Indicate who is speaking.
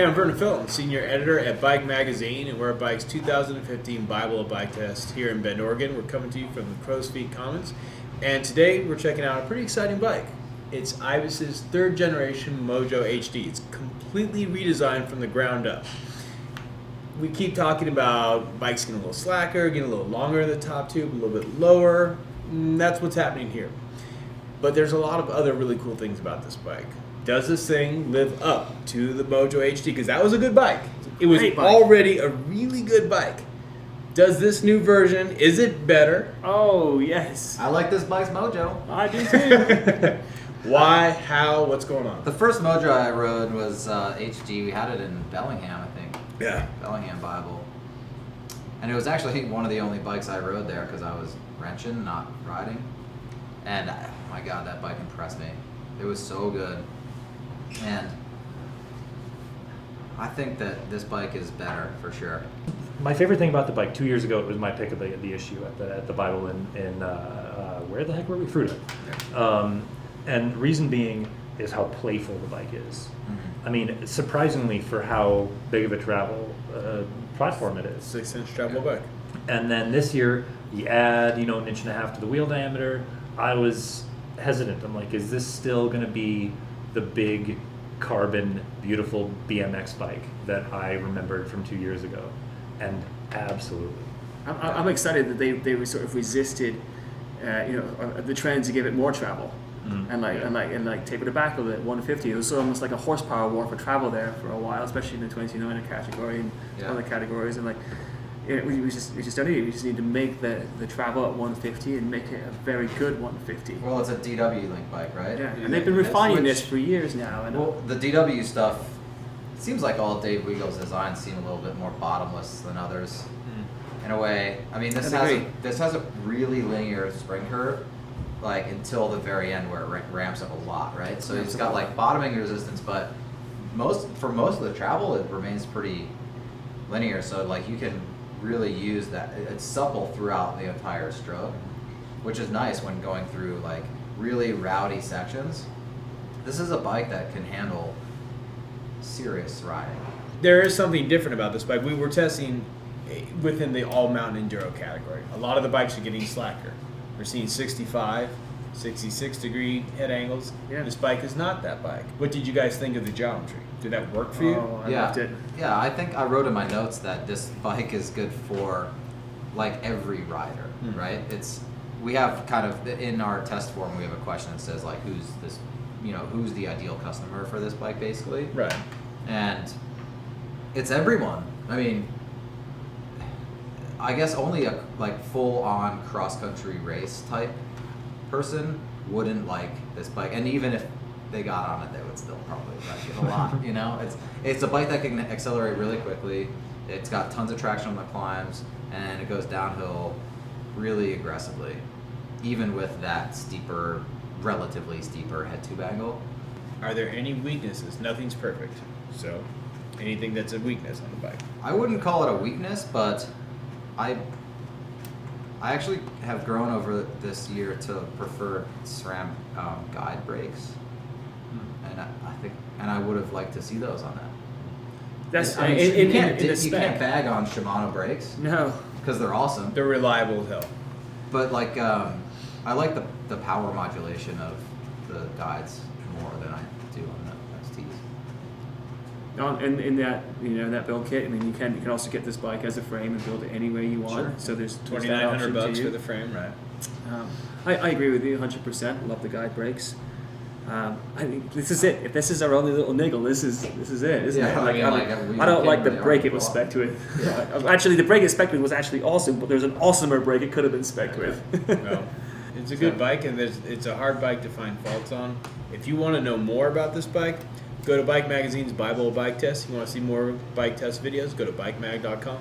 Speaker 1: Hey, I'm Vernon Philton, Senior Editor at Bike Magazine, and we're at Bike's 2015 Bible of Bike Test here in Bend, Oregon. We're coming to you from the Crow's Feet Commons, and today we're checking out a pretty exciting bike. It's Ibis's third generation Mojo HD. It's completely redesigned from the ground up. We keep talking about bikes getting a little slacker, getting a little longer in the top tube, a little bit lower. That's what's happening here. But there's a lot of other really cool things about this bike. Does this thing live up to the Mojo HD? Because that was a good bike. It was already a really good bike. Does this new version, is it better?
Speaker 2: Oh, yes.
Speaker 3: I like this bike's Mojo.
Speaker 2: I do too.
Speaker 1: Why? How? What's going on?
Speaker 3: The first Mojo I rode was HD. We had it in Bellingham, I think.
Speaker 1: Yeah.
Speaker 3: Bellingham Bible. And it was actually one of the only bikes I rode there because I was wrenching, not riding. And, oh my God, that bike impressed me. It was so good. And I think that this bike is better for sure.
Speaker 4: My favorite thing about the bike 2 years ago, it was my pick of the issue at the Bible in where the heck were we? Fruita.
Speaker 1: Yeah.
Speaker 4: And reason being is how playful the bike is.
Speaker 3: Mm-hmm.
Speaker 4: I mean, surprisingly for how big of a travel platform it is.
Speaker 1: 6-inch travel bike.
Speaker 4: And then this year, you add, an inch and a half to the wheel diameter. I was hesitant. I'm like, is this still going to be the big carbon beautiful BMX bike that I remembered from 2 years ago? And absolutely.
Speaker 2: I'm excited that they sort of resisted, the trend to give it more travel, and tapered it back a little bit. 150. It was almost like a horsepower war for travel there for a while, especially in the 29er category and other categories. And we just don't need it. We just need to make the travel at 150 and make it a very good 150.
Speaker 3: Well, it's a DW link bike, right?
Speaker 2: Yeah, and they've been refining this for years now. And
Speaker 3: well, the DW stuff, it seems like all Dave Weagle's designs seem a little bit more bottomless than others. In a way. I mean, this has a really linear spring curve, like until the very end where it ramps up a lot, right? So it's got like bottoming resistance, but for most of the travel, it remains pretty linear. So like you can really use that. It's supple throughout the entire stroke, which is nice when going through like really rowdy sections. This is a bike that can handle serious riding.
Speaker 1: There is something different about this bike. We were testing within the all-mountain enduro category. A lot of the bikes are getting slacker. We're seeing 65, 66 degree head angles.
Speaker 2: Yeah.
Speaker 1: This bike is not that bike. What did you guys think of the geometry? Did that work for you?
Speaker 2: Oh, I loved it.
Speaker 3: Yeah, I think I wrote in my notes that this bike is good for like every rider, right? We have kind of in our test form we have a question that says like who's the ideal customer for this bike basically.
Speaker 1: Right.
Speaker 3: And it's everyone. I mean, I guess only a like full-on cross-country race type person wouldn't like this bike, and even if they got on it, they would still probably like it a lot. It's a bike that can accelerate really quickly. It's got tons of traction on the climbs, and it goes downhill really aggressively, even with that relatively steeper head tube angle.
Speaker 1: Are there any weaknesses? Nothing's perfect. So, anything that's a weakness on the bike?
Speaker 3: I wouldn't call it a weakness, but I actually have grown over this year to prefer SRAM guide brakes, and I would have liked to see those on that. You can't bag on Shimano brakes.
Speaker 2: No,
Speaker 3: because they're awesome.
Speaker 1: They're reliable as hell.
Speaker 3: But like, I like the power modulation of the guides more than I do on the XTs.
Speaker 2: In that build kit, I mean, you can also get this bike as a frame and build it any way you want.
Speaker 1: Sure.
Speaker 2: So there's
Speaker 1: $2,900 for the frame, right?
Speaker 2: I agree with you 100%. Love the guide brakes. I mean, this is it. If this is our only little niggle, this is it, isn't it? I don't like the brake it was spec'd with. Yeah. Actually, the brake it spec'd with was actually awesome, but there's an awesomer brake it could have been spec'd with.
Speaker 1: No. It's a good bike, and it's a hard bike to find faults on. If you want to know more about this bike, go to Bike Magazine's Bible of Bike Test. If you want to see more bike test videos, go to bikemag.com.